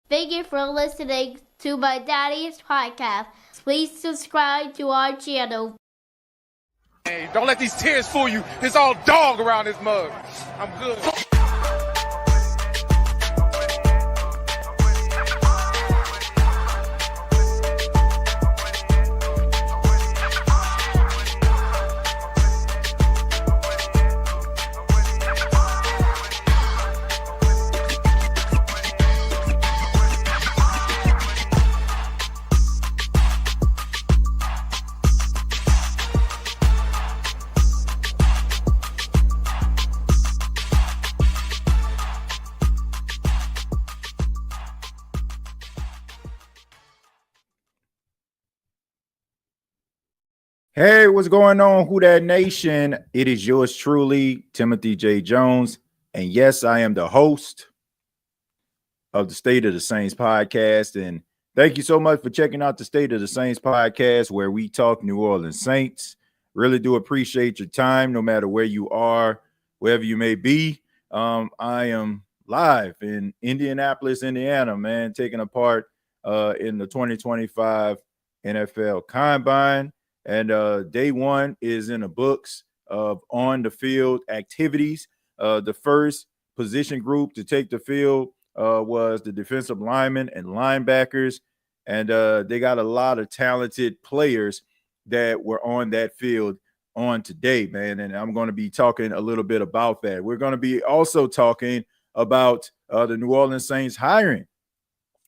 Thank you for listening to my daddy's podcast. Please subscribe to our channel. Hey, don't let these tears fool you. It's all dog around this mug. I'm good. Hey, what's going on, Who Dat Nation? It is yours truly, Timothy J. Jones. And yes, I am the host of the State of the Saints podcast. And thank you so much for checking out the State of the Saints podcast, where we talk New Orleans Saints. Really do appreciate your time, no matter where you are, wherever you may be. I am live in Indianapolis, Indiana, man, taking a part in the 2025 NFL Combine. And day one is in the books of on the field activities. The first position group to take the field was the defensive linemen and linebackers. And they got a lot of talented players that were on that field on today, man. And I'm going to be talking a little bit about that. We're going to be also talking about the New Orleans Saints hiring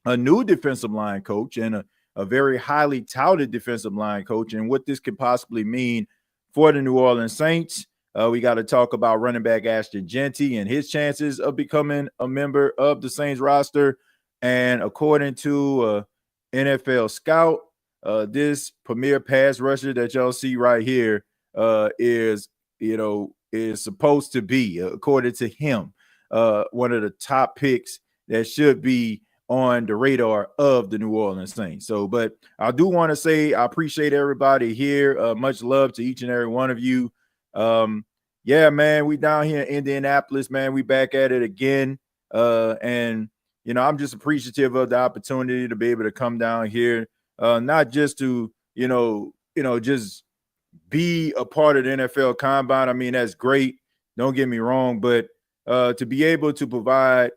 a new defensive line coach and a very highly touted defensive line coach, and what this could possibly mean for the New Orleans Saints. We got to talk about running back Ashton Jeanty and his chances of becoming a member of the Saints roster. And according to NFL Scout, this premier pass rusher that y'all see right here is supposed to be, according to him, one of the top picks that should be on the radar of the New Orleans Saints. So, but I do want to say I appreciate everybody here. Much love to each and every one of you. Yeah, man, we down here in Indianapolis, man. We back at it again. And, I'm just appreciative of the opportunity to be able to come down here, not just to, just be a part of the NFL Combine. I mean, that's great. Don't get me wrong, but to be able to provide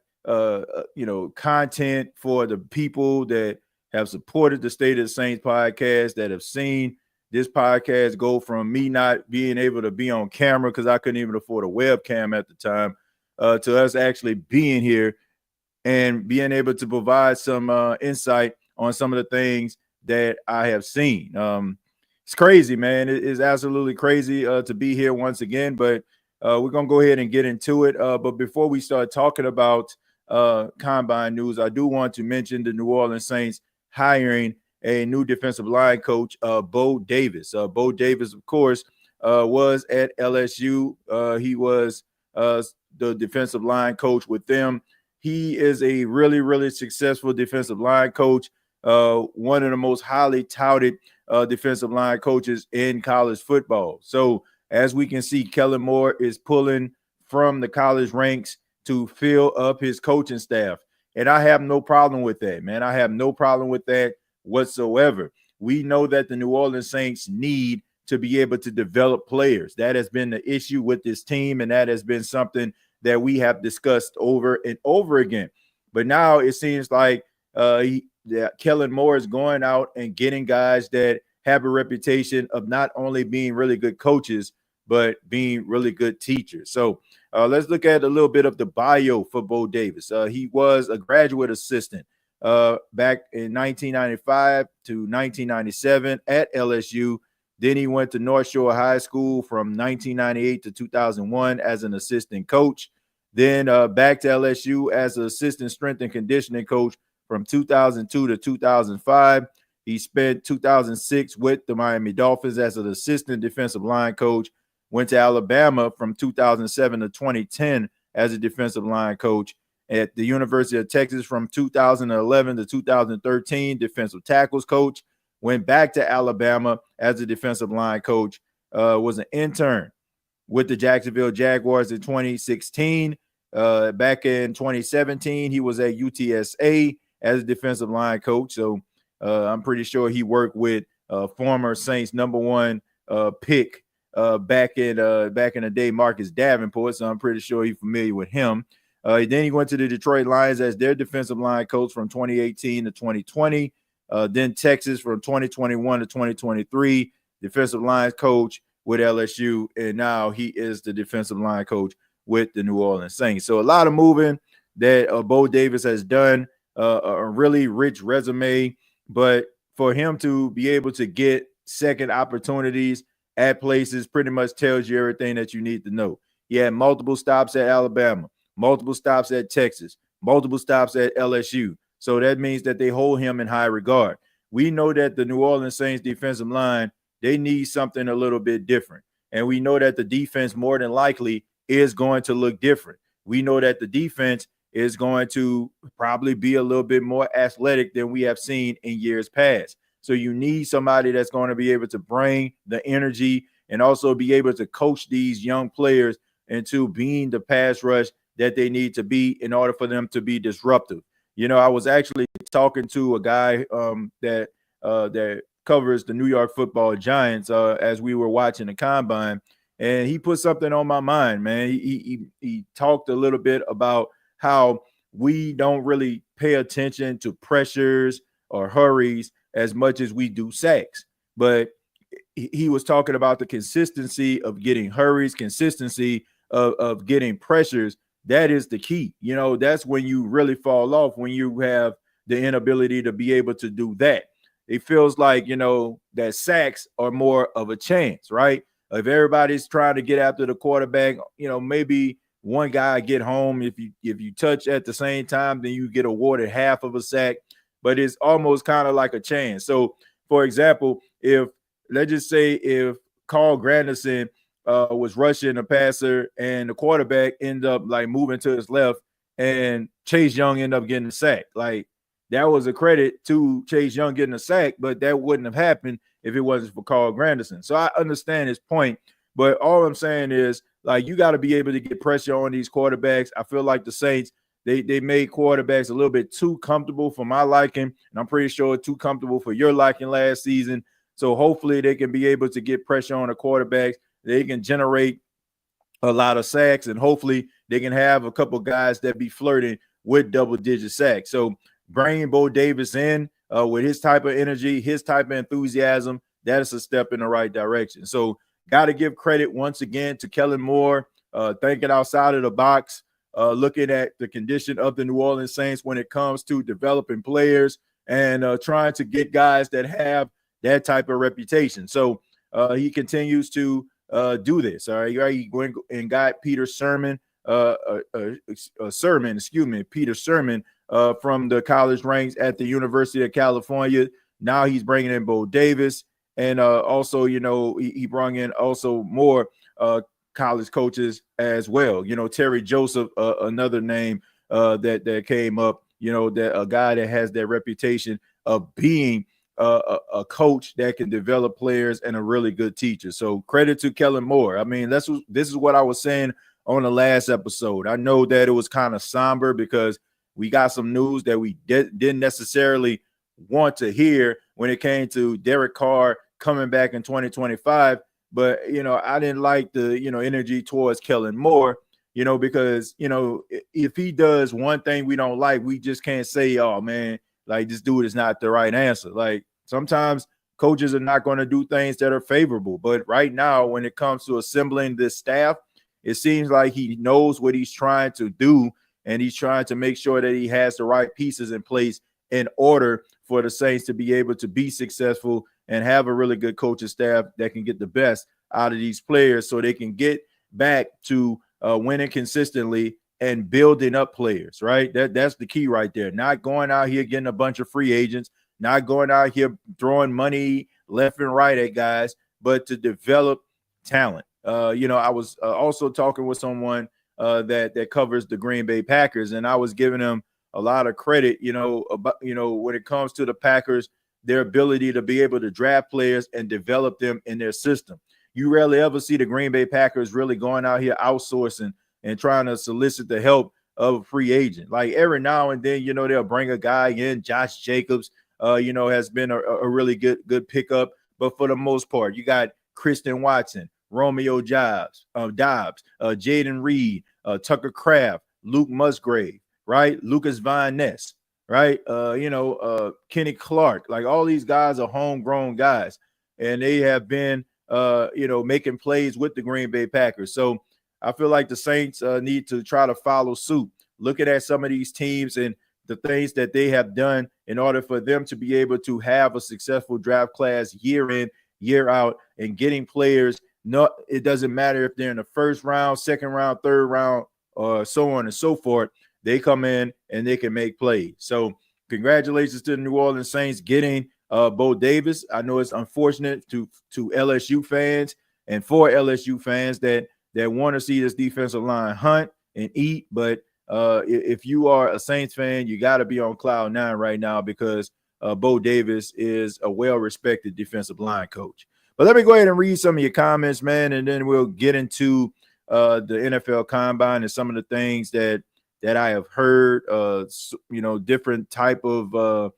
content for the people that have supported the State of the Saints podcast, that have seen this podcast go from me not being able to be on camera because I couldn't even afford a webcam at the time, to us actually being here and being able to provide some insight on some of the things that I have seen. It's crazy, man. It is absolutely crazy to be here once again, but we're going to go ahead and get into it. But before we start talking about Combine news, I do want to mention the New Orleans Saints hiring a new defensive line coach, Bo Davis. Bo Davis, of course, was at LSU. He was the defensive line coach with them. He is a really, really successful defensive line coach, one of the most highly touted defensive line coaches in college football. So as we can see, Kellen Moore is pulling from the college ranks to fill up his coaching staff. And I have no problem with that, man. I have no problem with that whatsoever. We know that the New Orleans Saints need to be able to develop players. That has been the issue with this team, and that has been something that we have discussed over and over again. But now it seems like Kellen Moore is going out and getting guys that have a reputation of not only being really good coaches, but being really good teachers. So let's look at a little bit of the bio for Bo Davis. He was a graduate assistant back in 1995 to 1997 at LSU. Then he went to North Shore High School from 1998 to 2001 as an assistant coach. Then back to LSU as an assistant strength and conditioning coach from 2002 to 2005. He spent 2006 with the Miami Dolphins as an assistant defensive line coach. Went to Alabama from 2007 to 2010 as a defensive line coach. At the University of Texas from 2011 to 2013, defensive tackles coach. Went back to Alabama as a defensive line coach. Was an intern with the Jacksonville Jaguars in 2016. Back in 2017, he was at UTSA as a defensive line coach. So I'm pretty sure he worked with former Saints #1 pick back in the day, Marcus Davenport. So I'm pretty sure he's familiar with him. Then he went to the Detroit Lions as their defensive line coach from 2018 to 2020. Then Texas from 2021 to 2023, defensive line coach with LSU, and now he is the defensive line coach with the New Orleans Saints. So a lot of moving that Bo Davis has done, a really rich resume, but for him to be able to get second opportunities at places pretty much tells you everything that you need to know. He had multiple stops at Alabama, multiple stops at Texas, multiple stops at LSU. So that means that they hold him in high regard. We know that the New Orleans Saints defensive line, they need something a little bit different. And we know that the defense more than likely is going to look different. We know that the defense is going to probably be a little bit more athletic than we have seen in years past. So you need somebody that's going to be able to bring the energy and also be able to coach these young players into being the pass rush that they need to be in order for them to be disruptive. You know, I was actually talking to a guy that covers the New York Football Giants as we were watching the combine, and he put something on my mind, man. He talked a little bit about how we don't really pay attention to pressures or hurries as much as we do sacks. But he was talking about the consistency of getting hurries, consistency of getting pressures. That is the key. You know, that's when you really fall off, when you have the inability to be able to do that. It feels like, you know, that sacks are more of a chance, right? If everybody's trying to get after the quarterback, you know, maybe one guy get home. If you touch at the same time, then you get awarded half of a sack. But it's almost kind of like a chance. So, for example, let's just say if Carl Granderson was rushing a passer and the quarterback ended up like moving to his left and Chase Young ended up getting a sack, like that was a credit to Chase Young getting a sack, but that wouldn't have happened if it wasn't for Carl Granderson. So I understand his point, but all I'm saying is, like, you got to be able to get pressure on these quarterbacks. I feel like the Saints, they made quarterbacks a little bit too comfortable for my liking, and I'm pretty sure too comfortable for your liking last season. So hopefully they can be able to get pressure on the quarterbacks. They can generate a lot of sacks, and hopefully they can have a couple guys that be flirting with double-digit sacks. So bringing Bo Davis in with his type of energy, his type of enthusiasm, that is a step in the right direction. So got to give credit once again to Kellen Moore, thinking outside of the box, looking at the condition of the New Orleans Saints when it comes to developing players and trying to get guys that have that type of reputation. So he continues to do this. All right. He went and got Peter Sirmon from the college ranks at the University of California. Now he's bringing in Bo Davis. And also, you know, he brought in also more college coaches as well. You know, Terry Joseph, another name that came up, you know, that a guy that has that reputation of being a coach that can develop players and a really good teacher. So credit to Kellen Moore. I mean, this is what I was saying on the last episode. I know that it was kind of somber because we got some news that we didn't necessarily want to hear when it came to Derek Carr coming back in 2025. But, you know, I didn't like the, you know, energy towards Kellen Moore, you know, because, you know, if he does one thing we don't like, we just can't say, oh, man, like this dude is not the right answer. Like sometimes coaches are not going to do things that are favorable. But right now, when it comes to assembling this staff, it seems like he knows what he's trying to do, and he's trying to make sure that he has the right pieces in place in order for the Saints to be able to be successful and have a really good coaching staff that can get the best out of these players so they can get back to winning consistently and building up players, right? That's the key right there. Not going out here getting a bunch of free agents, not going out here throwing money left and right at guys, but to develop talent. You know, I was also talking with someone that covers the Green Bay Packers, and I was giving them a lot of credit, you know, about, you know, when it comes to the Packers, their ability to be able to draft players and develop them in their system. You rarely ever see the Green Bay Packers really going out here outsourcing and trying to solicit the help of a free agent. Like every now and then, they'll bring a guy in. Josh Jacobs, has been a really good pickup. But for the most part, you got Christian Watson, Romeo Dobbs, Jaden Reed, Tucker Kraft, Luke Musgrave, right? Lucas Van Ness, right? Kenny Clark. Like all these guys are homegrown guys, and they have been, making plays with the Green Bay Packers. So I feel like the Saints need to try to follow suit, looking at some of these teams and the things that they have done in order for them to be able to have a successful draft class year in, year out, and getting players. It doesn't matter if they're in the first round, second round, third round, or so on and so forth. They come in and they can make plays. So congratulations to the New Orleans Saints getting Bo Davis. I know it's unfortunate to LSU fans and for LSU fans that want to see this defensive line hunt and eat. But if you are a Saints fan, you got to be on cloud nine right now because Bo Davis is a well-respected defensive line coach. But let me go ahead and read some of your comments, man, and then we'll get into the NFL Combine and some of the things that I have heard, different type of,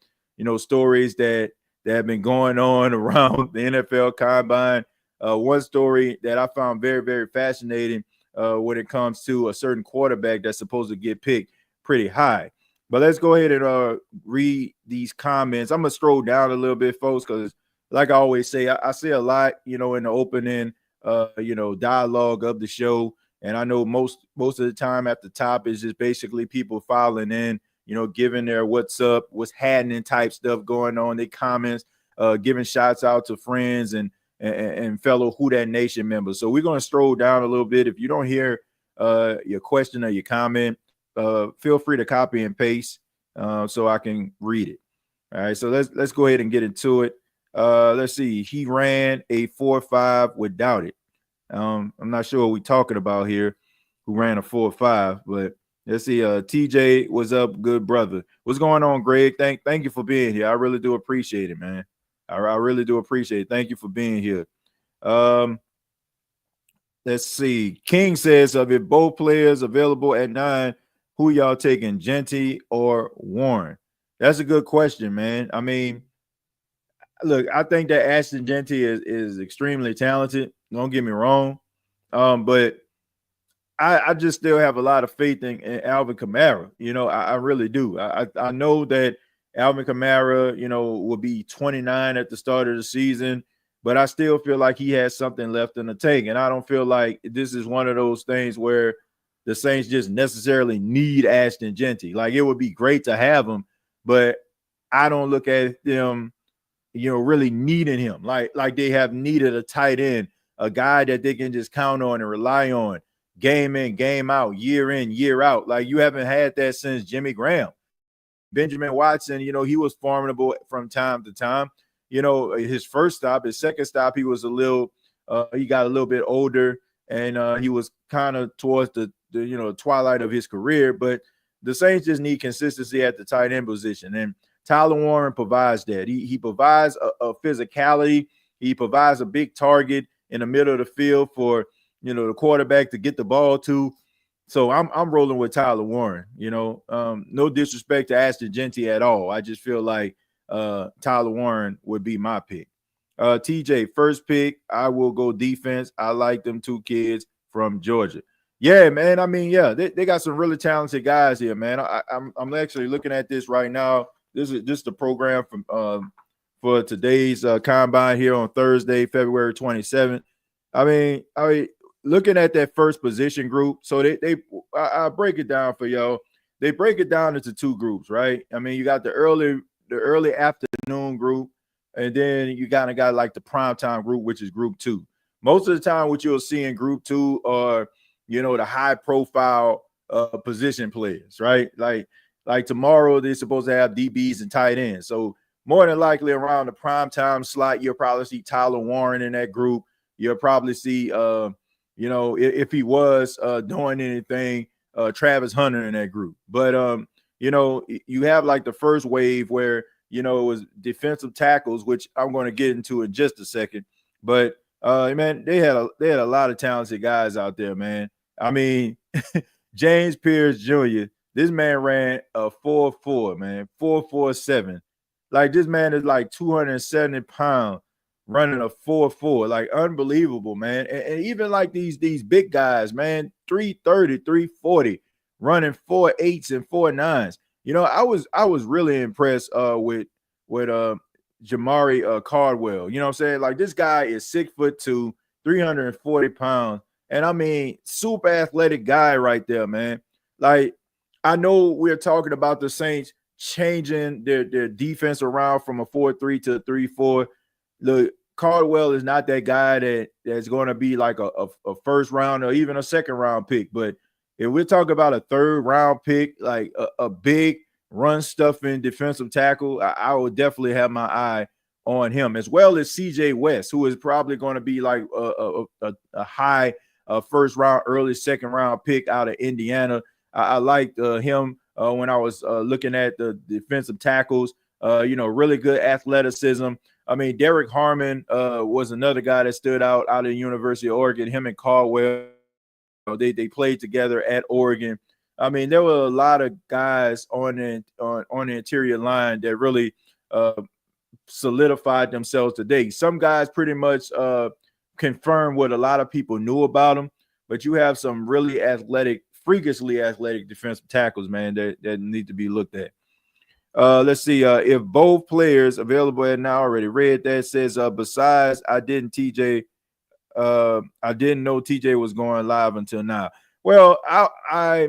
stories that have been going on around the NFL Combine. One story that I found very, very fascinating when it comes to a certain quarterback that's supposed to get picked pretty high. But let's go ahead and read these comments. I'm going to scroll down a little bit, folks, because like I always say, I say a lot, in the opening, dialogue of the show. And I know most of the time at the top is just basically people filing in, giving their what's up, what's happening type stuff going on, their comments, giving shots out to friends and fellow Who Dat Nation members. So we're going to scroll down a little bit. If you don't hear your question or your comment, feel free to copy and paste so I can read it. All right, so let's go ahead and get into it. Let's see. He ran a 4.5 without it. I'm not sure what we're talking about here, who ran a 4.5, but let's see. TJ, what's up, good brother? What's going on, Greg? Thank you for being here. I really do appreciate it, man. I really do appreciate it. Thank you for being here. Let's see. King says, of it both players available at 9, who y'all taking, Jeanty or Warren? That's a good question, man. I mean, look, I think that Ashton Jeanty is extremely talented. Don't get me wrong. But I just still have a lot of faith in Alvin Kamara. I really do. I know that Alvin Kamara, will be 29 at the start of the season, but I still feel like he has something left in the tank. And I don't feel like this is one of those things where the Saints just necessarily need Ashton Jeanty. Like, it would be great to have him, but I don't look at them, really needing him. Like they have needed a tight end, a guy that they can just count on and rely on game in, game out, year in, year out. Like, you haven't had that since Jimmy Graham. Benjamin Watson, he was formidable from time to time. His first stop, his second stop, he was he got a little bit older, and he was kind of towards the twilight of his career. But the Saints just need consistency at the tight end position, and Tyler Warren provides that. He provides a physicality. He provides a big target in the middle of the field for the quarterback to get the ball to. So I'm rolling with Tyler Warren. No disrespect to Ashton Jeanty at all. I just feel like Tyler Warren would be my pick. TJ, first pick, I will go defense. I like them 2 kids from Georgia. Yeah, man. I mean, yeah, they got some really talented guys here, man. I'm actually looking at this right now. This is just the program from for today's combine here on Thursday, February 27th. I mean, looking at that first position group, so I break it down for y'all. They break it down into 2 groups, right? I mean, you got the early afternoon group, and then you kind of got like the primetime group, which is group 2. Most of the time, what you'll see in group 2 are, the high profile position players, right? Like tomorrow, they're supposed to have DBs and tight ends. So more than likely around the primetime slot, you'll probably see Tyler Warren in that group. You'll probably see, if he was doing anything, Travis Hunter in that group. But, you have like the first wave where, it was defensive tackles, which I'm going to get into in just a second. But, man, they had a lot of talented guys out there, man. I mean, James Pierce Jr. This man ran a 4.4, man, 4.47. Like this man is like 270 pounds running a 4.4, like unbelievable, man. And even like these big guys, man, 330, 340, running 4.8s and 4.9s. You know, I was really impressed with Jamari Cardwell. You know what I'm saying? Like this guy is 6'2", 340 pounds. And I mean, super athletic guy right there, man. Like, I know we're talking about the Saints changing their defense around from a 4-3 to a 3-4. Look, Cardwell is not that guy that's going to be like a first round or even a second round pick. But if we're talking about a third round pick, like a big run stuffing defensive tackle, I would definitely have my eye on him, as well as CJ West, who is probably going to be like a high first round, early second round pick out of Indiana. I liked him when I was looking at the defensive tackles. Really good athleticism. I mean, Derek Harmon was another guy that stood out of the University of Oregon. Him and Caldwell, they played together at Oregon. I mean, there were a lot of guys on the interior line that really solidified themselves today. Some guys pretty much confirmed what a lot of people knew about them, but you have some really athletic, freakishly athletic defensive tackles, man, that need to be looked at. Let's see if both players available at now. Already read that. Says besides, I didn't know TJ was going live until now. Well, I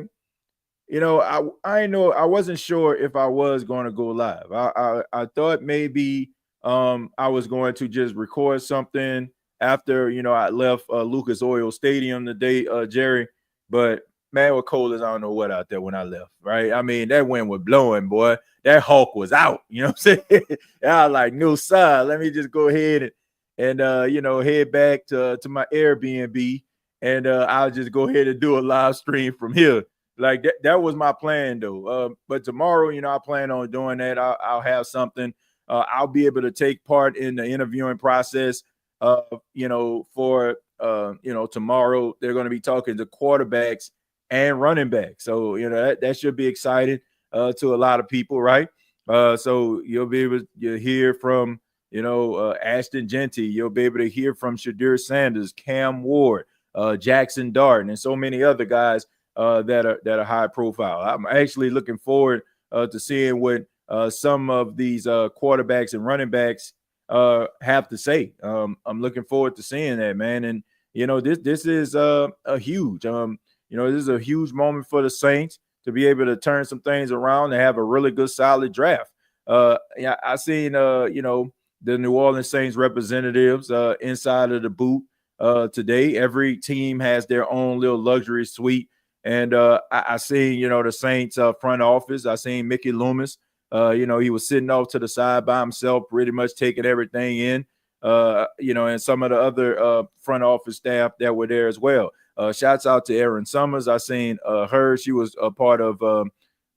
wasn't sure if I was going to go live. I thought maybe I was going to just record something after I left Lucas Oil Stadium today, Jerry. But man, what cold as I don't know what out there when I left, right? I mean, that wind was blowing, boy. That hawk was out. You know what I'm saying? I was like, no, sir. Let me just go ahead and head back to my Airbnb, and I'll just go ahead and do a live stream from here. Like that was my plan, though. But tomorrow, I plan on doing that. I'll have something. I'll be able to take part in the interviewing process. For tomorrow, they're going to be talking to quarterbacks and running backs. So that should be exciting to a lot of people, right? So you'll be able to hear from Ashton Jeanty. You'll be able to hear from Shadur Sanders, Cam Ward, Jackson Dart, and so many other guys that are high profile. I'm actually looking forward to seeing what some of these quarterbacks and running backs have to say. I'm looking forward to seeing that, man. And this is a huge this is a huge moment for the Saints to be able to turn some things around and have a really good, solid draft. I seen the New Orleans Saints representatives inside of the booth today. Every team has their own little luxury suite. And I seen, the Saints front office. I seen Mickey Loomis. He was sitting off to the side by himself, pretty much taking everything in, and some of the other front office staff that were there as well. Shouts out to Erin Summers. I seen her. She was a part of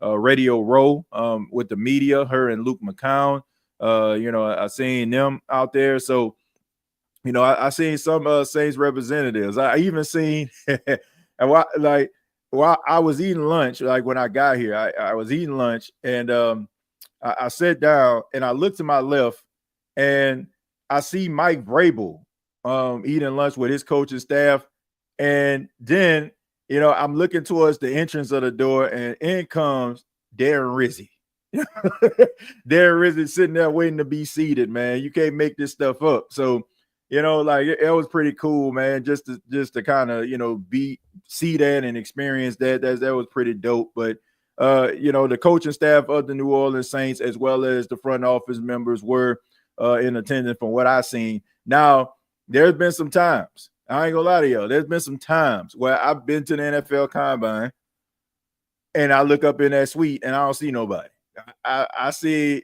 Radio Row with the media, her and Luke McCown. I seen them out there. So, I seen some Saints representatives. I even seen while I was eating lunch, like when I got here, I was eating lunch, and I sat down and I looked to my left, and I see Mike Vrabel eating lunch with his coaching staff. And then, I'm looking towards the entrance of the door, and in comes Darren Rizzi. Darren Rizzi sitting there waiting to be seated, man. You can't make this stuff up. So, it was pretty cool, man, just to kind of, see that and experience that. That was pretty dope. But, the coaching staff of the New Orleans Saints, as well as the front office members, were in attendance from what I've seen. Now, there's been some times, I ain't gonna lie to y'all, there's been some times where I've been to the NFL Combine and I look up in that suite and I don't see nobody. I see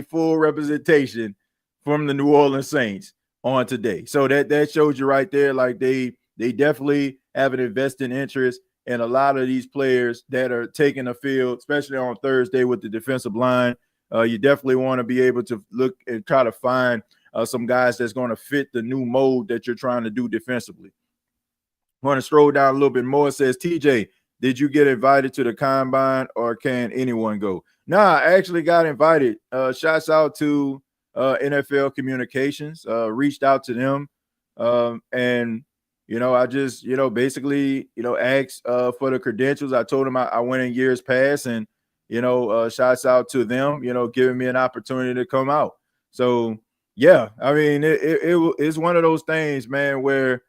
full representation from the New Orleans Saints on today. So that shows you right there, like they definitely have an invested interest in a lot of these players that are taking the field, especially on Thursday with the defensive line. You definitely want to be able to look and try to find some guys that's going to fit the new mode that you're trying to do defensively. I'm going to scroll down a little bit more. It says, TJ, did you get invited to the combine or can anyone go? Nah, I actually got invited. Shouts out to NFL Communications. Reached out to them, and I just basically asked for the credentials. I told them I went in years past, and shouts out to them. Giving me an opportunity to come out. So yeah, I mean it's one of those things, man, where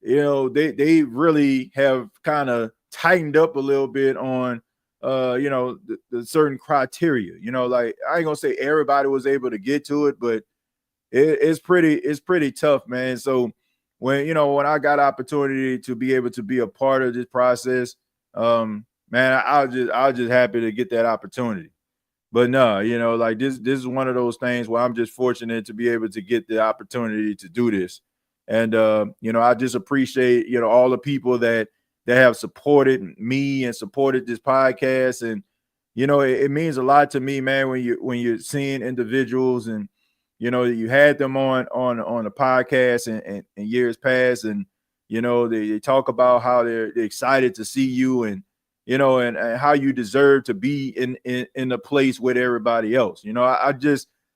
they really have kind of tightened up a little bit on the certain criteria. Like I ain't gonna say everybody was able to get to it, but it's pretty tough, man. So when I got opportunity to be able to be a part of this process, man, I was just happy to get that opportunity. But no, like this is one of those things where I'm just fortunate to be able to get the opportunity to do this. And I just appreciate, all the people that have supported me and supported this podcast. And it means a lot to me, man, when you're seeing individuals and you had them on the podcast and years past, and they talk about how they're excited to see you, and and how you deserve to be in a place with everybody else.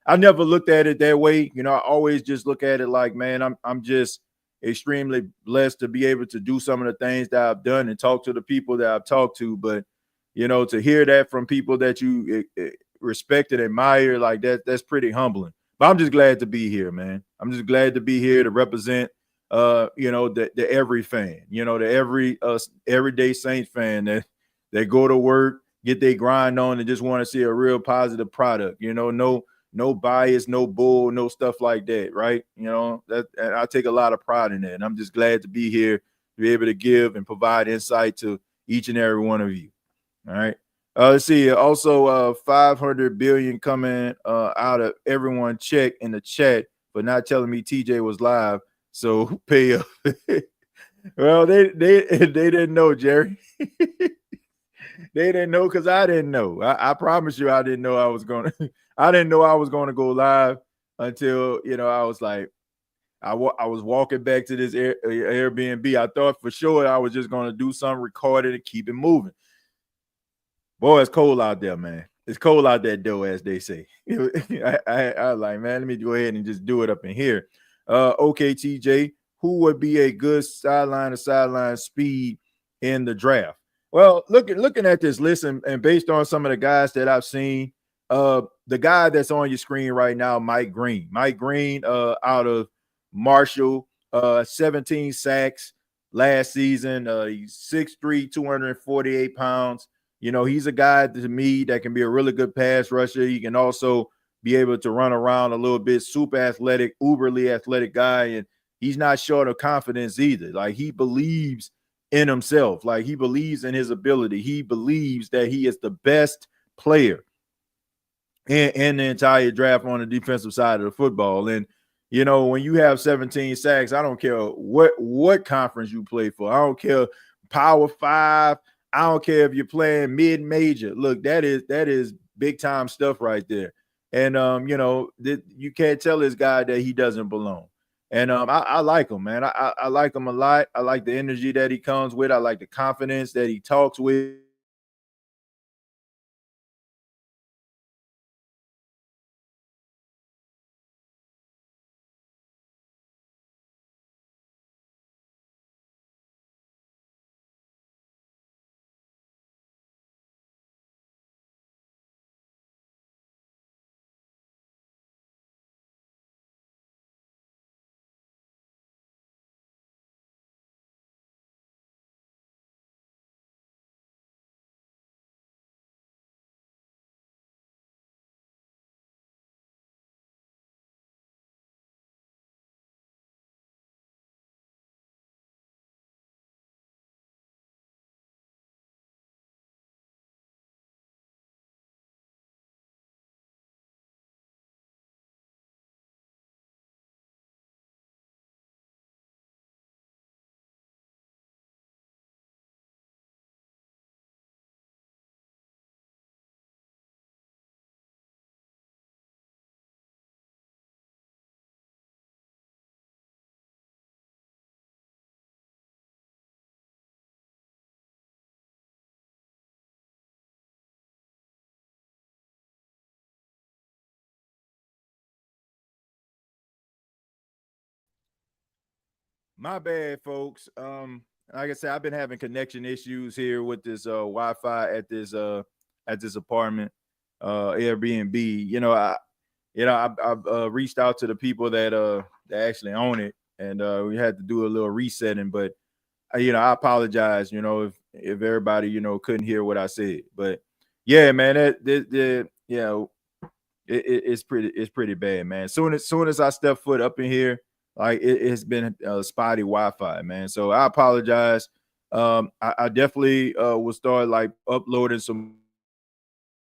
I never looked at it that way. I always just look at it like, man, I'm just extremely blessed to be able to do some of the things that I've done and talk to the people that I've talked to. But to hear that from people that you respect and admire, like that's pretty humbling. But I'm just glad to be here, man. I'm just glad to be here to represent the every fan, the everyday Saints fan that go to work, get their grind on, and just want to see a real positive product. No bias, no bull, no stuff like that, right? And I take a lot of pride in that. And I'm just glad to be here to be able to give and provide insight to each and every one of you. All right. Let's see. Also, 500 billion coming out of everyone check in the chat, but not telling me TJ was live. So pay up. Well, they didn't know, Jerry. They didn't know because I didn't know. I promise you, I didn't know I was going to. I didn't know I was going to go live until I was like, I was walking back to this Airbnb. I thought for sure I was just going to do some recording and keep it moving. Boy, it's cold out there, man. It's cold out there, though, as they say. I was like, man, let me go ahead and just do it up in here. Okay, TJ, who would be a good sideline to sideline speed in the draft? Well, looking at this list and based on some of the guys that I've seen, the guy that's on your screen right now, Mike Green. Mike Green out of Marshall, 17 sacks last season. He's 6'3", 248 pounds. He's a guy to me that can be a really good pass rusher. He can also be able to run around a little bit, super athletic, uberly athletic guy. And he's not short of confidence either. Like he believes in himself. Like he believes in his ability. He believes that he is the best player in the entire draft on the defensive side of the football. And, when you have 17 sacks, I don't care what conference you play for. I don't care Power 5. I don't care if you're playing mid-major. Look, that is big time stuff right there. And you can't tell this guy that he doesn't belong. And I like him, man. I like him a lot. I like the energy that he comes with. I like the confidence that he talks with. My bad, folks. Like I said, I've been having connection issues here with this Wi-Fi at this apartment, Airbnb. I've reached out to the people that actually own it, and we had to do a little resetting. But I apologize. If everybody couldn't hear what I said, but yeah, man, it's pretty bad, man. Soon as I step foot up in here, like it's been spotty Wi-Fi, man. So I apologize. I definitely will start like uploading some.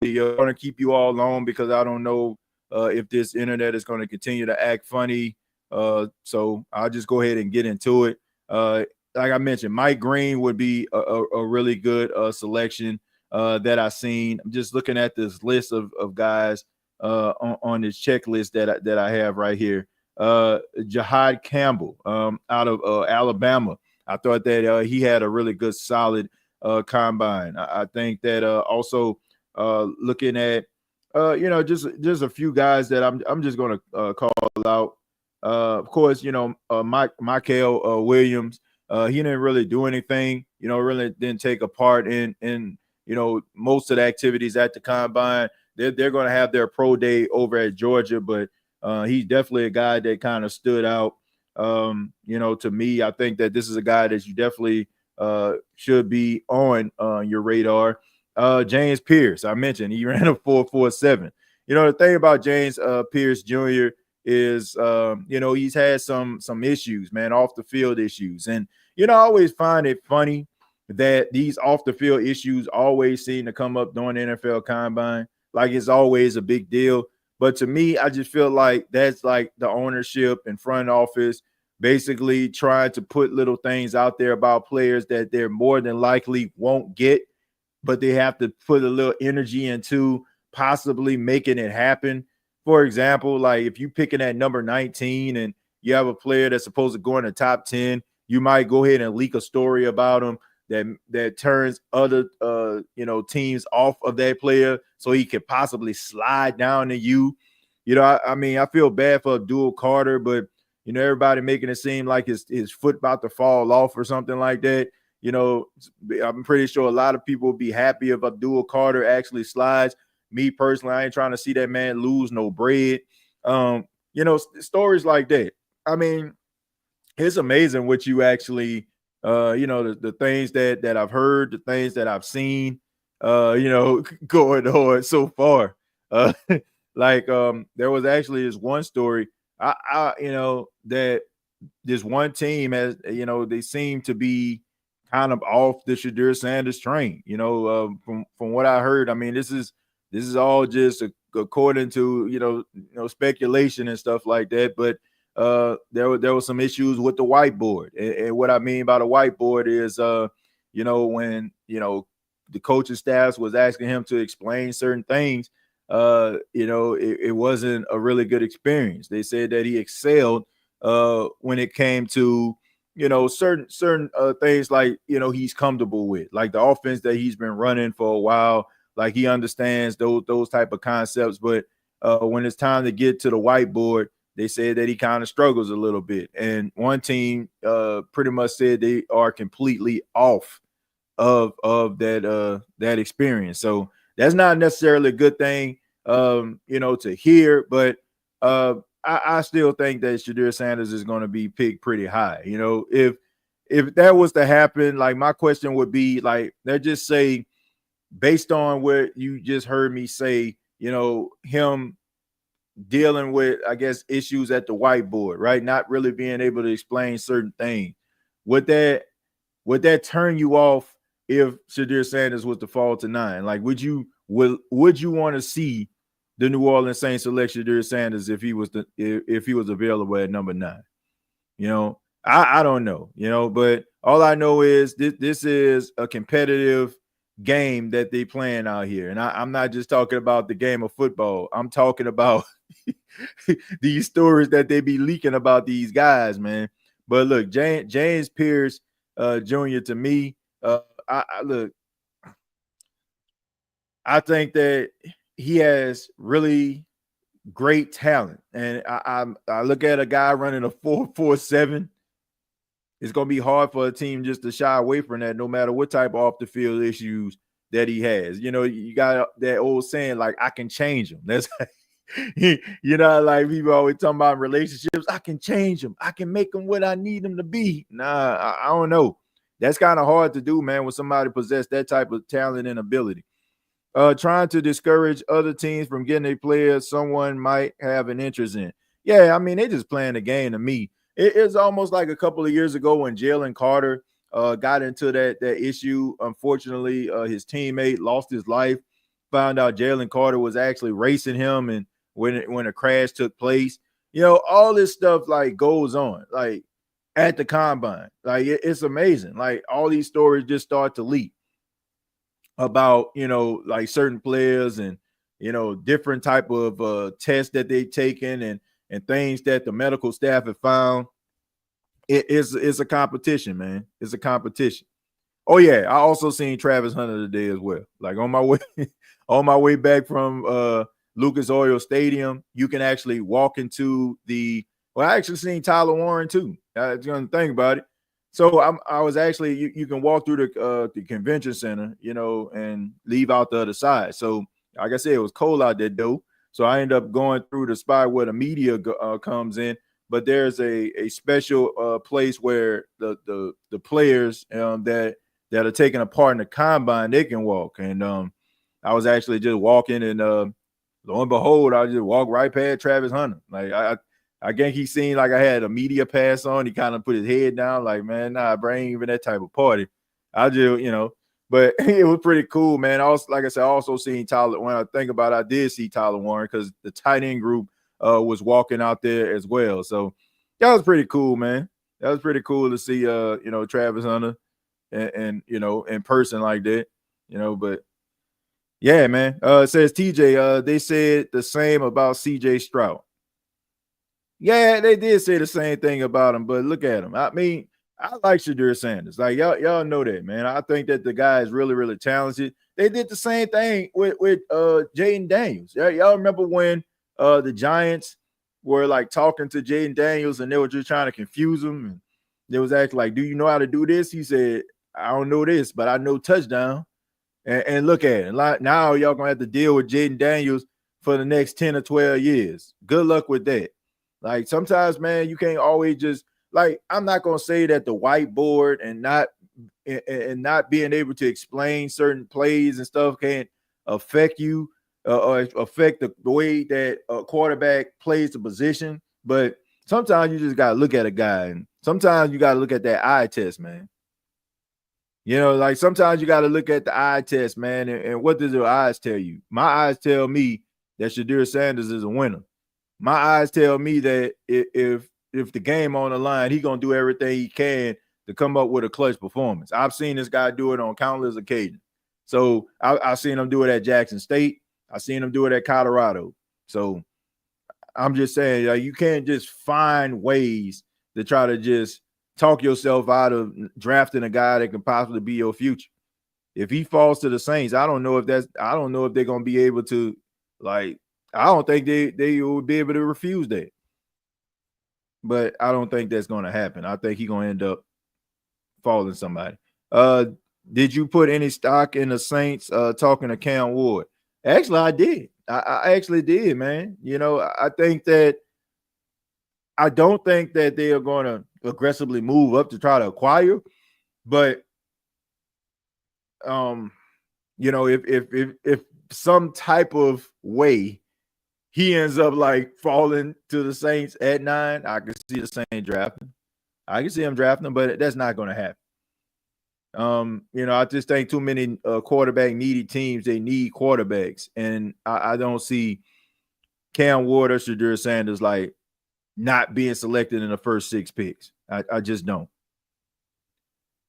Going to keep you all alone because I don't know if this internet is going to continue to act funny. So I'll just go ahead and get into it. Like I mentioned, Mike Green would be a really good selection that I seen. I'm just looking at this list of guys on this checklist that I have right here. Jahad Campbell out of Alabama. I thought that he had a really good, solid combine. I think that also looking at just a few guys that I'm just going to call out. Of course, Michael Williams. He didn't really do anything. Really didn't take a part in most of the activities at the combine. They're going to have their pro day over at Georgia, but he's definitely a guy that kind of stood out. To me, I think that this is a guy that you definitely should be on your radar. James Pierce, I mentioned he ran a 4.47. The thing about James Pierce Jr. is he's had some issues, man, off the field issues. And I always find it funny that these off the field issues always seem to come up during the NFL combine. Like it's always a big deal. But to me, I just feel like that's like the ownership and front office basically trying to put little things out there about players that they're more than likely won't get, but they have to put a little energy into possibly making it happen. For example, like if you picking at number 19 and you have a player that's supposed to go in the top 10, you might go ahead and leak a story about him that turns other teams off of that player so he could possibly slide down to you. I feel bad for Abdul Carter, but everybody making it seem like his foot about to fall off or something like that. I'm pretty sure a lot of people would be happy if Abdul Carter actually slides. Me personally, I ain't trying to see that man lose no bread. Stories like that. I mean, it's amazing what you actually the things that I've heard, the things that I've seen, going on so far. There was actually this one story, that this one team has, they seem to be kind of off the Shadur Sanders train. From what I heard, I mean, this is all just according to speculation and stuff like that, but there was some issues with the whiteboard, and what I mean by the whiteboard is when the coaching staffs was asking him to explain certain things, it wasn't a really good experience. They said that he excelled when it came to certain things like he's comfortable with, like the offense that he's been running for a while. Like he understands those type of concepts, but when it's time to get to the whiteboard, they said that he kind of struggles a little bit. And one team pretty much said they are completely off of that experience. So that's not necessarily a good thing, to hear. But I still think that Shadur Sanders is going to be picked pretty high. If that was to happen, like my question would be like, let's just say, based on what you just heard me say, him dealing with, I guess, issues at the whiteboard, right? Not really being able to explain certain things. Would that turn you off if Shadur Sanders was to fall to 9? Like, would you want to see the New Orleans Saints select Shadur Sanders if he was available at number 9? I don't know, but all I know is this is a competitive game that they playing out here. And I'm not just talking about the game of football. I'm talking about these stories that they be leaking about these guys, man. But look, James Pierce Jr. to me, I think that he has really great talent. And I look at a guy running a 4.47 it's going to be hard for a team just to shy away from that, no matter what type of off the field issues that he has. You know, you got that old saying, like, I can change him. That's you know, like people always talking about relationships. I can change him. I can make him what I need him to be. Nah, I don't know. That's kind of hard to do, man, when somebody possesses that type of talent and ability. Trying to discourage other teams from getting a player someone might have an interest in. Yeah, I mean, they just playing the game to me. It's almost like a couple of years ago when Jalen Carter got into that issue. Unfortunately, his teammate lost his life. Found out Jalen Carter was actually racing him, and when a crash took place, you know, all this stuff like goes on, like at the combine. Like it's amazing. Like all these stories just start to leak about, you know, like certain players and, you know, different type of tests that they've taken and things that the medical staff have found. It's a competition, man. It's a competition. Oh yeah, I also seen Travis Hunter today as well. Like on my way back from Lucas Oil Stadium, you can actually walk into I actually seen Tyler Warren too. I was gonna think about it. So I was actually you can walk through the convention center, you know, and leave out the other side. So like I said, it was cold out there though. So I ended up going through the spot where the media comes in. But there's a special place where the players that are taking a part in the combine, they can walk. And I was actually just walking, and lo and behold, I just walked right past Travis Hunter. Like I think he seen like I had a media pass on. He kind of put his head down, like, man, nah, bro, ain't even that type of party. I just, you know, but it was pretty cool, man. Also, like I said, I also seen Tyler. When I think about it, I did see Tyler Warren because the tight end group was walking out there as well. So that was pretty cool, man. That was pretty cool to see, you know, Travis Hunter and you know, in person like that, you know. But yeah, man. It says TJ, they said the same about CJ Stroud. Yeah, they did say the same thing about him, but look at him. I mean, I like Shadur Sanders. Like y'all know that, man. I think that the guy is really, really talented. They did the same thing with Jaden Daniels. Y'all remember when the Giants were like talking to Jaden Daniels and they were just trying to confuse him, and they was acting like, "Do you know how to do this?" He said, "I don't know this, but I know touchdown." And look at it. Like, now y'all gonna have to deal with Jaden Daniels for the next 10 or 12 years. Good luck with that. Like sometimes, man, you can't always just like, I'm not gonna say that the whiteboard and not being able to explain certain plays and stuff can't affect you or affect the way that a quarterback plays the position. But sometimes you just gotta look at a guy, and sometimes you gotta look at that eye test, man. You know, like sometimes you got to look at the eye test, man. And what does your eyes tell you? My eyes tell me that Shadur Sanders is a winner. My eyes tell me that if the game on the line, he's gonna do everything he can to come up with a clutch performance. I've seen this guy do it on countless occasions. So I've seen him do it at Jackson State. I've seen him do it at Colorado. So I'm just saying, like, you can't just find ways to try to just talk yourself out of drafting a guy that can possibly be your future. If he falls to the Saints, I don't know if they're gonna be able to, like, I don't think they would be able to refuse that. But I don't think that's gonna happen. I think he's gonna end up falling somebody. Did you put any stock in the Saints talking to Cam Ward? Actually, I did. I actually did, man. You know, I don't think that they are going to aggressively move up to try to acquire, but you know, if some type of way he ends up like falling to the Saints at 9, I can see the Saints drafting. I can see him drafting, but that's not going to happen. You know, I just think too many quarterback needy teams, they need quarterbacks, and I don't see Cam Ward or Shadur Sanders like not being selected in the first 6 picks. I just don't.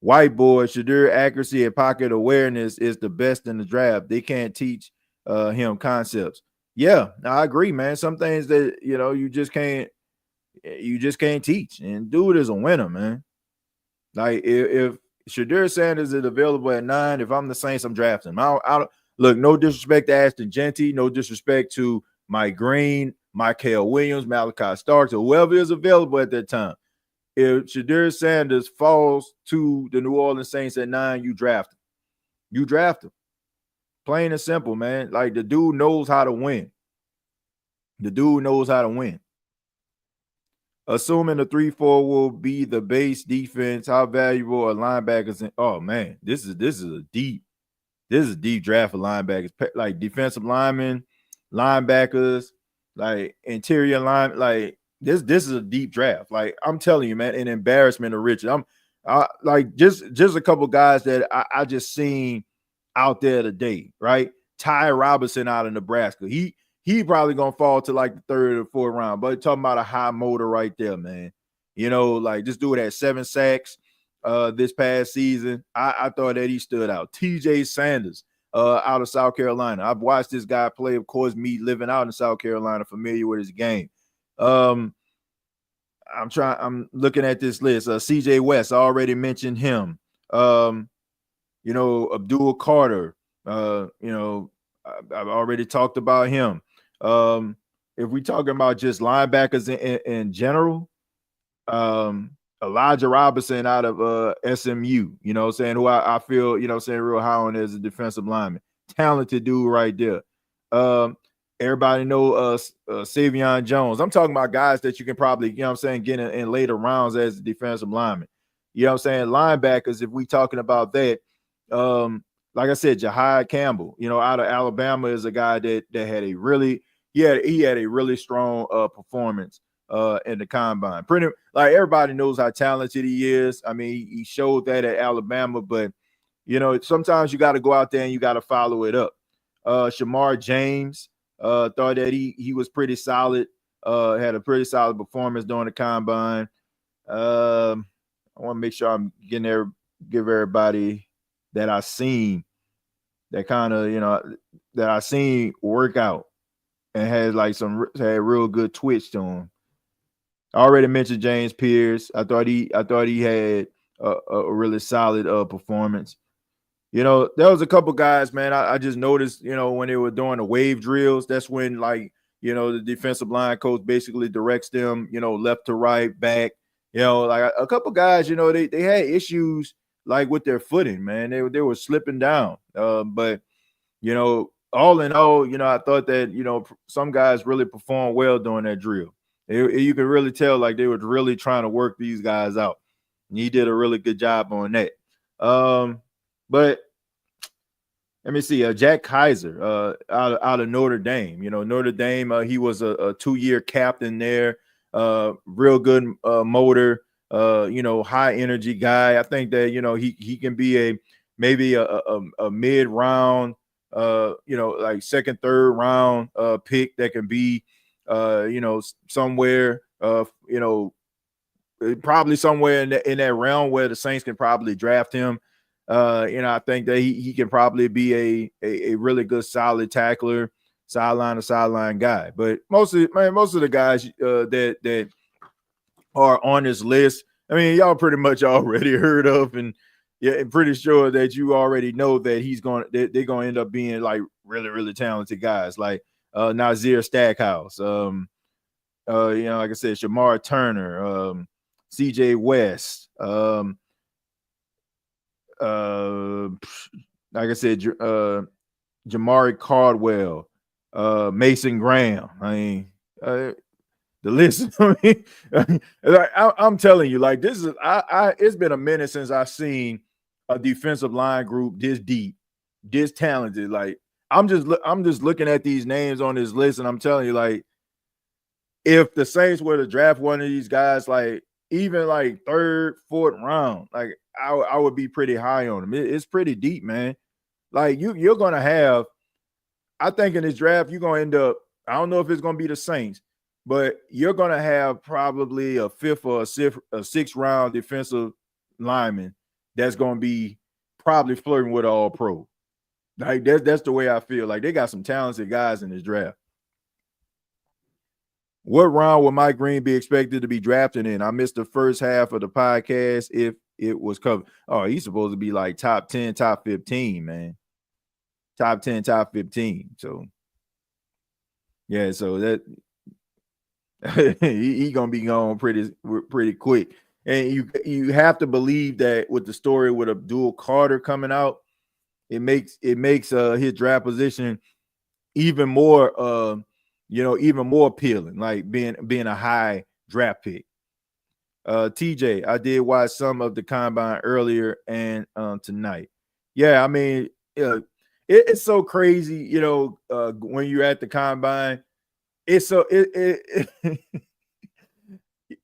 White boy, Shadur accuracy and pocket awareness is the best in the draft. They can't teach him concepts. Yeah, I agree, man. Some things that, you know, you just can't teach. And dude is a winner, man. Like if Shadur Sanders is available at 9, if I'm the Saints, I'm drafting him. I don't look, no disrespect to Ashton Jeanty, no disrespect to Mike Green, Michael Williams, Malachi Starks, or whoever is available at that time. if Shedeur Sanders falls to the New Orleans Saints at 9, you draft him. You draft him. Plain and simple, man. Like, the dude knows how to win. The dude knows how to win. Assuming the 3-4 will be the base defense, how valuable are linebackers? Oh man, this is a deep draft for linebackers, like defensive linemen, linebackers, like interior line. Like this is a deep draft. Like, I'm telling you, man, an embarrassment of riches. Like just a couple guys that I just seen out there today, right? Ty Robinson out of Nebraska. He probably gonna fall to like the 3rd or 4th round, but talking about a high motor right there, man. You know, like this dude had 7 sacks this past season. I thought that he stood out. TJ Sanders out of South Carolina. I've watched this guy play, of course, me living out in South Carolina, familiar with his game. I'm looking at this list. CJ West, I already mentioned him. You know, Abdul Carter, you know, I've already talked about him. If we talking about just linebackers in general, Elijah Robinson out of SMU, you know what I'm saying, who I feel, you know what I'm saying, real high on as a defensive lineman. Talented dude right there. Everybody know Savion Jones. I'm talking about guys that you can probably, you know what I'm saying, get in later rounds as a defensive lineman. You know what I'm saying? Linebackers, if we talking about that, like I said, Jahad Campbell, you know, out of Alabama, is a guy that had a really, he had a really strong performance in the combine. Pretty like everybody knows how talented he is. I mean, he showed that at Alabama, but you know, sometimes you got to go out there and you got to follow it up. Shamar James, thought that he was pretty solid, had a pretty solid performance during the combine. I want to make sure I'm getting there, give everybody that I seen that kind of, you know, that I seen work out and had like had real good twitch to him. I already mentioned James Pierce. I thought he had a really solid performance. You know, there was a couple guys, man. I just noticed, you know, when they were doing the wave drills, that's when, like, you know, the defensive line coach basically directs them, you know, left to right, back. You know, like a couple guys, you know, they had issues like with their footing, man. They were slipping down. But you know, all in all, you know, I thought that, you know, some guys really performed well during that drill. You could really tell like they were really trying to work these guys out. And he did a really good job on that. But let me see. Jack Kaiser out of Notre Dame. You know, Notre Dame, he was a 2-year captain there. Real good motor, you know, high energy guy. I think that, you know, he can be maybe a mid-round, you know, like 2nd, 3rd round pick that can be, you know, somewhere, you know, probably somewhere in that realm where the Saints can probably draft him. You know, I think that he can probably be a really good solid tackler, sideline to sideline guy. But most of the guys that are on this list, I mean, y'all pretty much already heard of, and yeah, I'm pretty sure that you already know that they're gonna end up being like really, really talented guys, like Nazir Stackhouse, you know, like I said, Shamar Turner, CJ West, like I said, Jamari Cardwell, Mason Graham. I mean, the list. I mean, I'm telling you, like, this is it's been a minute since I've seen a defensive line group this deep, this talented. Like, I'm just looking at these names on this list, and I'm telling you, like, if the Saints were to draft one of these guys, like even like 3rd, 4th round, like I would be pretty high on them. It's pretty deep, man. Like you're gonna have, I think in this draft, you're gonna end up, I don't know if it's gonna be the Saints, but you're gonna have probably a 5th or a 6th round defensive lineman that's gonna be probably flirting with an all-pro. Like that's the way I feel. Like they got some talented guys in this draft. What round would Mike Green be expected to be drafted in? I missed the first half of the podcast if it was covered. Oh, he's supposed to be like top 10, top 15, man. Top 10, top 15. So, yeah, so that he gonna be gone pretty quick. And you have to believe that with the story with Abdul Carter coming out, it makes his draft position even more even more appealing, like being a high draft pick. TJ, I did watch some of the combine earlier and tonight. Yeah, I mean, it's so crazy, when you're at the combine. It's so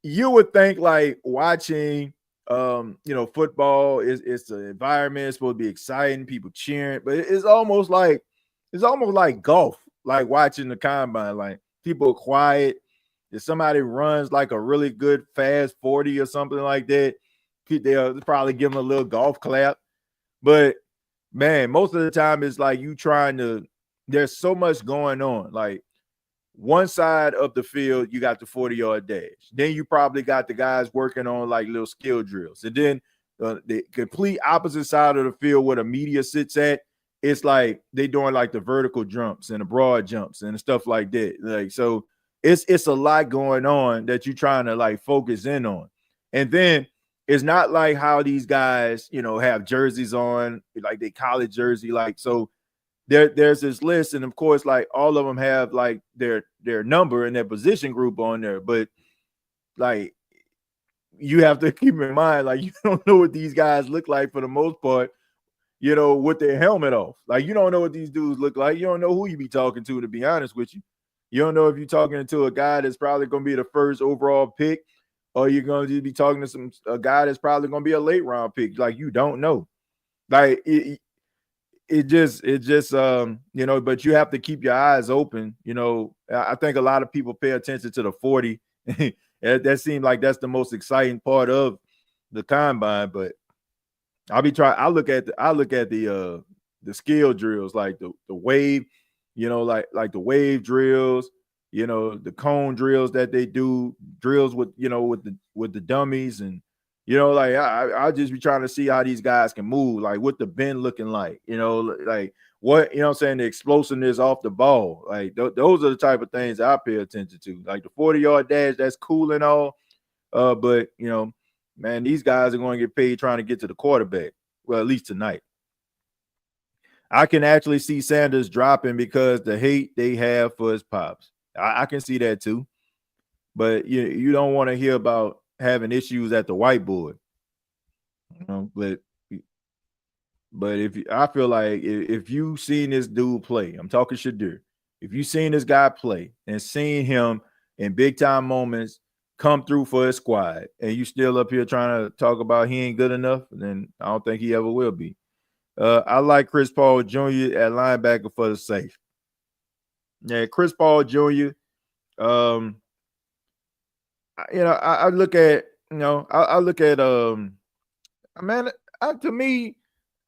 you would think like watching football is it's an environment, it's supposed to be exciting, people cheering, but it's almost like golf, like watching the combine. Like people are quiet. If somebody runs like a really good fast 40 or something like that, they'll probably give them a little golf clap. But man, most of the time it's like there's so much going on. Like one side of the field, you got the 40-yard dash. Then you probably got the guys working on like little skill drills. And then the complete opposite side of the field where the media sits at, it's like they doing like the vertical jumps and the broad jumps and stuff like that. Like, so it's a lot going on that you're trying to like focus in on. And then it's not like how these guys, have jerseys on, like they college jersey. Like, so there's this list, and of course, like all of them have like their number and their position group on there, but like you have to keep in mind, like you don't know what these guys look like for the most part, with their helmet off. Like you don't know what these dudes look like. You don't know who you be talking to be honest with you. You don't know if you're talking to a guy that's probably going to be the first overall pick, or you're going to be talking to a guy that's probably going to be a late round pick. Like you don't know. Like it just but you have to keep your eyes open. I think a lot of people pay attention to the 40. That seems like that's the most exciting part of the combine. But I look at the skill drills, like the wave, like the wave drills, the cone drills that they do, drills with the dummies. And like I just be trying to see how these guys can move, like what the bend looking like, like what, I'm saying, the explosiveness off the ball. Like those are the type of things I pay attention to. Like the 40-yard dash, that's cool and all. But man, these guys are going to get paid trying to get to the quarterback. Well, at least tonight. I can actually see Sanders dropping because the hate they have for his pops. I can see that too. But you don't want to hear about having issues at the whiteboard. But I feel like if you seen this dude play, I'm talking Shadur, if you seen this guy play and seen him in big time moments come through for his squad, and you still up here trying to talk about he ain't good enough, then I don't think he ever will be. I like Chris Paul Jr. at linebacker for the Saints. Yeah, Chris Paul Jr. I look at man, to me,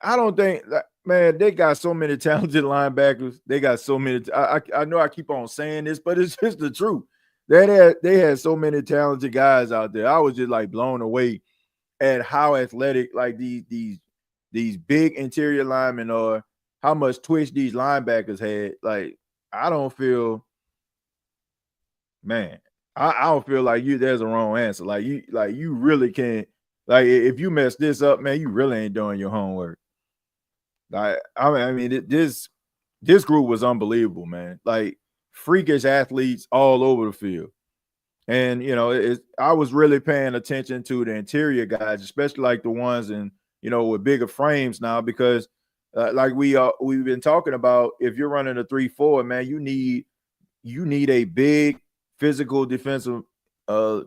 I don't think that, man, they got so many talented linebackers. They got so many. I know I keep on saying this, but it's just the truth. They had so many talented guys out there. I was just like blown away at how athletic like these big interior linemen are, how much twitch these linebackers had. Like I don't feel like there's a wrong answer. Like you really can't. Like if you mess this up, man, you really ain't doing your homework. Like I mean, this group was unbelievable, man. Like freakish athletes all over the field, and I was really paying attention to the interior guys, especially like the ones in with bigger frames now, because like we've been talking about, if you're running a 3-4, man, you need a big physical defensive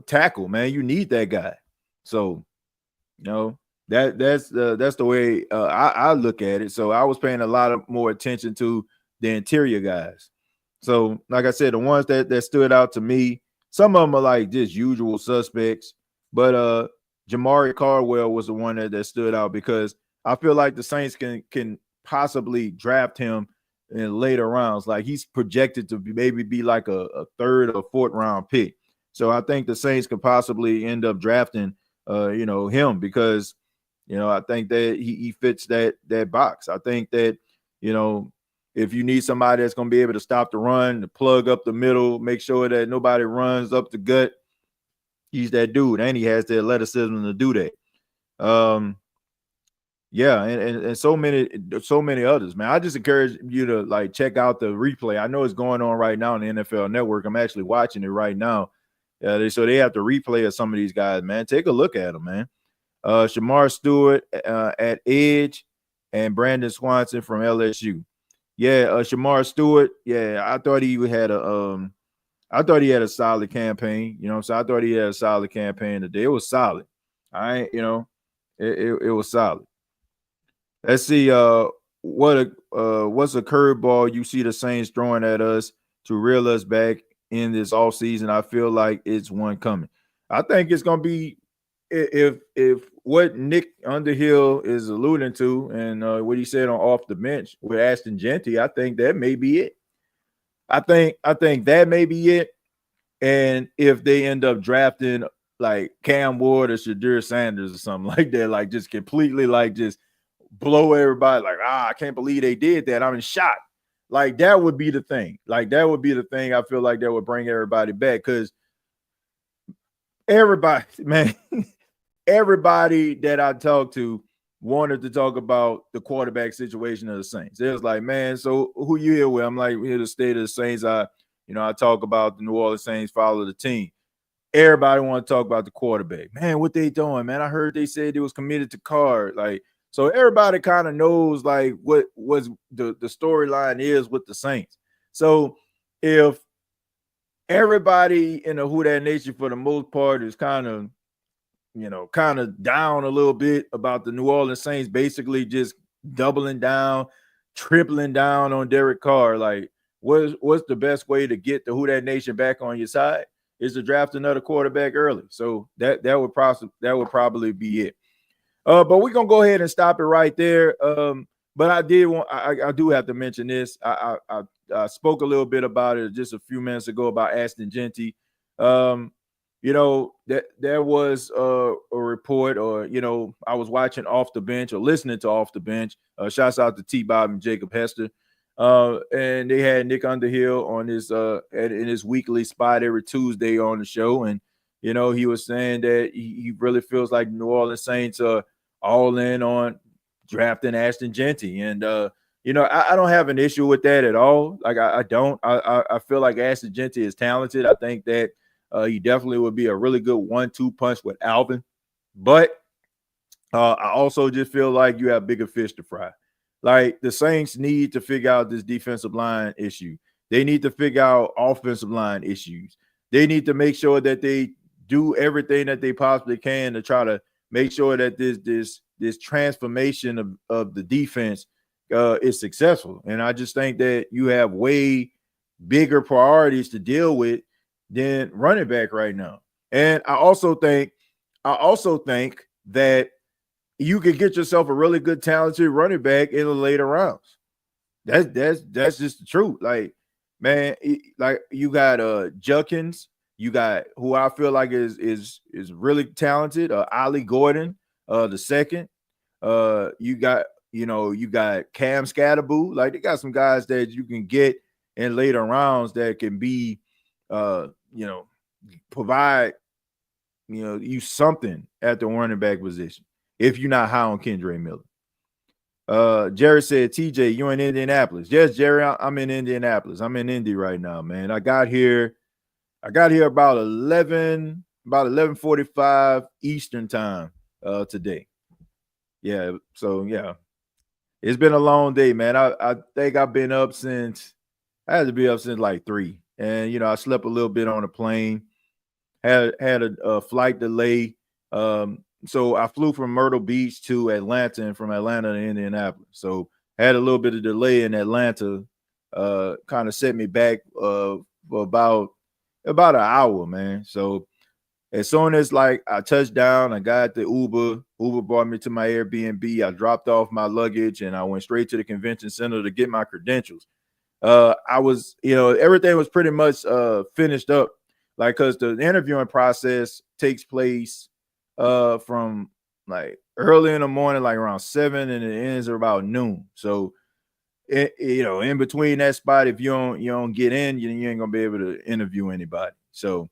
tackle, man. You need that guy. So that's the way I look at it. So I was paying a lot of more attention to the interior guys. So like I said, the ones that stood out to me, some of them are like just usual suspects, but Jamari Cardwell was the one that stood out, because I feel like the Saints can possibly draft him in later rounds. Like he's projected to maybe be like a third or fourth round pick. So I think the Saints could possibly end up drafting him, because I think that he fits that box. I think that if you need somebody that's going to be able to stop the run, to plug up the middle, make sure that nobody runs up the gut, He's that dude, and he has the athleticism to do that. Yeah, and so many others, man. I just encourage you to like check out the replay. I know it's going on right now on the NFL Network. I'm actually watching it right now. So they have the replay of some of these guys, man. Take a look at them, man. Shamar Stewart at edge and Brandon Swanson from LSU. Yeah, Shamar Stewart. Yeah, I thought he had a solid campaign. You know what I'm saying? I thought he had a solid campaign today. It was solid. All right, it was solid. Let's see. What's a curveball you see the Saints throwing at us to reel us back in this offseason? I feel like it's one coming. I think it's gonna be if what Nick Underhill is alluding to and what he said on off the bench with Ashton Jeanty, I think that may be it. I think that may be it. And if they end up drafting like Cam Ward or Shadur Sanders or something like that, like just completely like just blow everybody like, I can't believe they did that. I'm in shock. Like that would be the thing. Like that would be the thing. I feel like that would bring everybody back because everybody, man, everybody that I talked to wanted to talk about the quarterback situation of the Saints. It was like, man, so who you here with? I'm like, here to state of the Saints. I talk about the New Orleans Saints, follow the team. Everybody want to talk about the quarterback. Man, what they doing, man? I heard they said they was committed to Carr. Like, so everybody kind of knows like what was the storyline is with the Saints. So if everybody in the Who That Nation for the most part is kind of down a little bit about the New Orleans Saints basically just doubling down, tripling down on Derek Carr, like what's the best way to get the Who That Nation back on your side is to draft another quarterback early. So that would probably be it. But we're gonna go ahead and stop it right there. But I do have to mention this. I spoke a little bit about it just a few minutes ago about Ashton Jeanty. That there was a report, or I was watching Off the Bench or listening to Off the Bench. Shouts out to T-Bob and Jacob Hester. And they had Nick Underhill on his in his weekly spot every Tuesday on the show, and he was saying that he really feels like New Orleans Saints are all in on drafting Ashton Jeanty. And I don't have an issue with that at all. Like I don't. I feel like Ashton Jeanty is talented. I think that he definitely would be a really good 1-2 punch with Alvin. But I also just feel like you have bigger fish to fry. Like the Saints need to figure out this defensive line issue. They need to figure out offensive line issues. They need to make sure that they do everything that they possibly can to try to make sure that this transformation of the defense is successful. And I just think that you have way bigger priorities to deal with than running back right now. And I also think that you could get yourself a really good talented running back in the later rounds. That's just the truth. Like, man, like you got Judkins, you got who I feel like is really talented, Ollie Gordon, the second. You got Cam Scatterboo. Like they got some guys that you can get in later rounds that can be provide you something at the running back position if you're not high on Kendre Miller. Jerry said, TJ, you in Indianapolis? Yes, Jerry, I'm in Indianapolis. I'm in Indy right now, man. I got here about 11:45 Eastern time today. Yeah, so yeah. It's been a long day, man. I think I've been up since I had to be up since like 3. And I slept a little bit on a plane. Had a flight delay. So I flew from Myrtle Beach to Atlanta and from Atlanta to Indianapolis. So I had a little bit of delay in Atlanta, kind of set me back for about an hour, man. So as soon as like I touched down, I got the Uber brought me to my Airbnb. I dropped off my luggage and I went straight to the convention center to get my credentials. I was, everything was pretty much finished up, like, because the interviewing process takes place from like early in the morning, like around 7, and it ends at about noon. So, in between that spot, if you don't get in, you ain't gonna be able to interview anybody. So,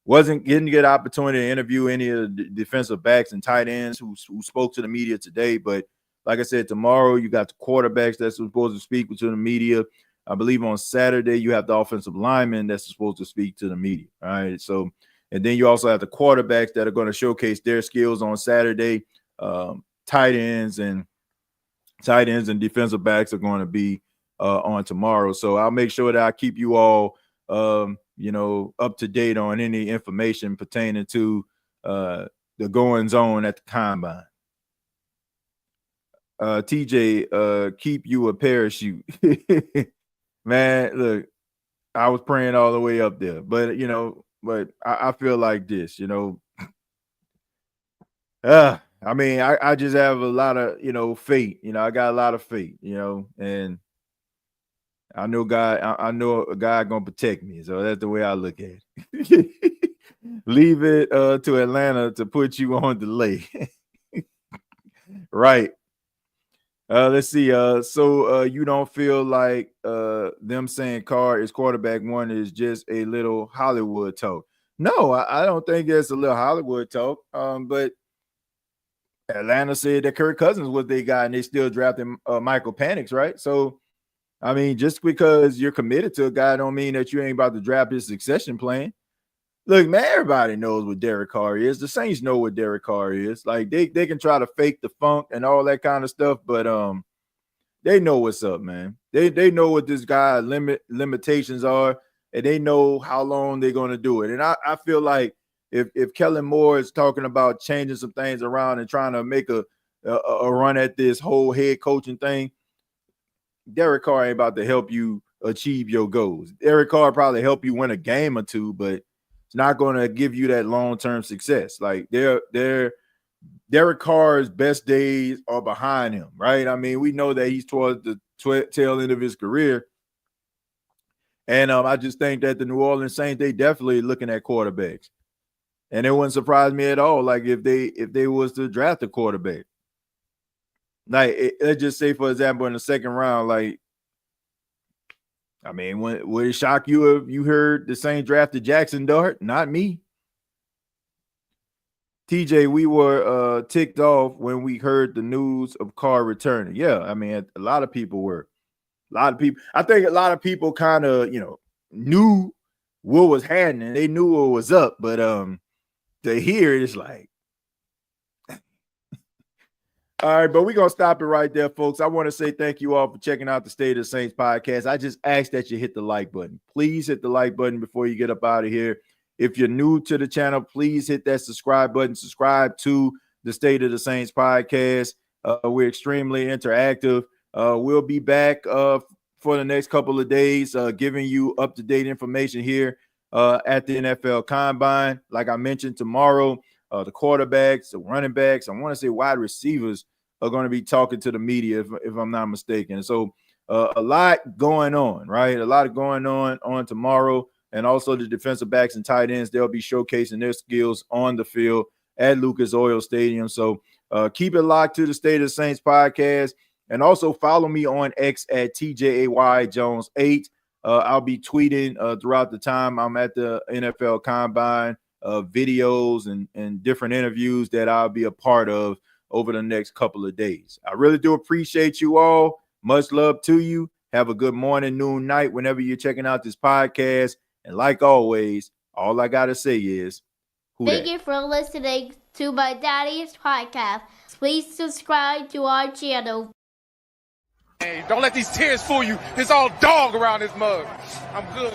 didn't get an opportunity to interview any of the defensive backs and tight ends who spoke to the media today. But like I said, tomorrow you got the quarterbacks that's supposed to speak to the media. I believe on Saturday you have the offensive linemen that's supposed to speak to the media. All right. So, and then you also have the quarterbacks that are going to showcase their skills on Saturday. Tight ends and defensive backs are going to be on tomorrow. So I'll make sure that I keep you all, up to date on any information pertaining to the goings on at the combine. TJ, keep you a parachute. Man, look, I was praying all the way up there, but I feel like this, I mean, I just have a lot of, faith, I got a lot of faith, and I know a God gonna protect me. So that's the way I look at it. Leave it to Atlanta to put you on delay. Right. Let's see. So you don't feel like them saying Carr is quarterback one is just a little Hollywood talk? No, I don't think it's a little Hollywood talk. But Atlanta said that Kirk Cousins was their guy, and they still drafted Michael Penix, right? So, I mean, just because you're committed to a guy don't mean that you ain't about to draft his succession plan. Look, man, everybody knows what Derek Carr is. The Saints know what Derek Carr is. Like, they can try to fake the funk and all that kind of stuff, but they know what's up, man. They know what this guy's limitations are, and they know how long they're going to do it. And I feel like if Kellen Moore is talking about changing some things around and trying to make a run at this whole head coaching thing, Derek Carr ain't about to help you achieve your goals. Derek Carr probably help you win a game or two, but it's not going to give you that long-term success. Like Derek Carr's best days are behind him, right? I mean, we know that he's towards the tail end of his career. And I just think that the New Orleans Saints, they definitely looking at quarterbacks. And it wouldn't surprise me at all, like if they was to draft a quarterback. Like, let's just say, for example, in the second round, like, I mean, would it shock you if you heard the Saints drafted Jackson Dart? Not me. TJ, we were ticked off when we heard the news of Carr returning. Yeah, I mean, a lot of people were. A lot of people. I think a lot of people kind of, knew what was happening. They knew what was up, but to hear it, it's like, all right, but we're going to stop it right there, folks. I want to say thank you all for checking out the State of the Saints podcast. I just ask that you hit the like button. Please hit the like button before you get up out of here. If you're new to the channel, please hit that subscribe button. Subscribe to the State of the Saints podcast. We're extremely interactive. We'll be back for the next couple of days, giving you up-to-date information here at the NFL Combine. Like I mentioned, tomorrow, the quarterbacks, the running backs, I want to say wide receivers are going to be talking to the media, if I'm not mistaken. So a lot going on, right? A lot going on tomorrow. And also the defensive backs and tight ends, they'll be showcasing their skills on the field at Lucas Oil Stadium. So keep it locked to the State of the Saints podcast. And also follow me on X at TJAYJones8. I'll be tweeting throughout the time I'm at the NFL Combine, videos and different interviews that I'll be a part of over the next couple of days. I really do appreciate you all. Much love to you. Have a good morning, noon, night, whenever you're checking out this podcast. And like always, all I got to say is, thank you for listening to my daddy's podcast. Please subscribe to our channel. Hey, don't let these tears fool you. It's all dog around this mug. I'm good.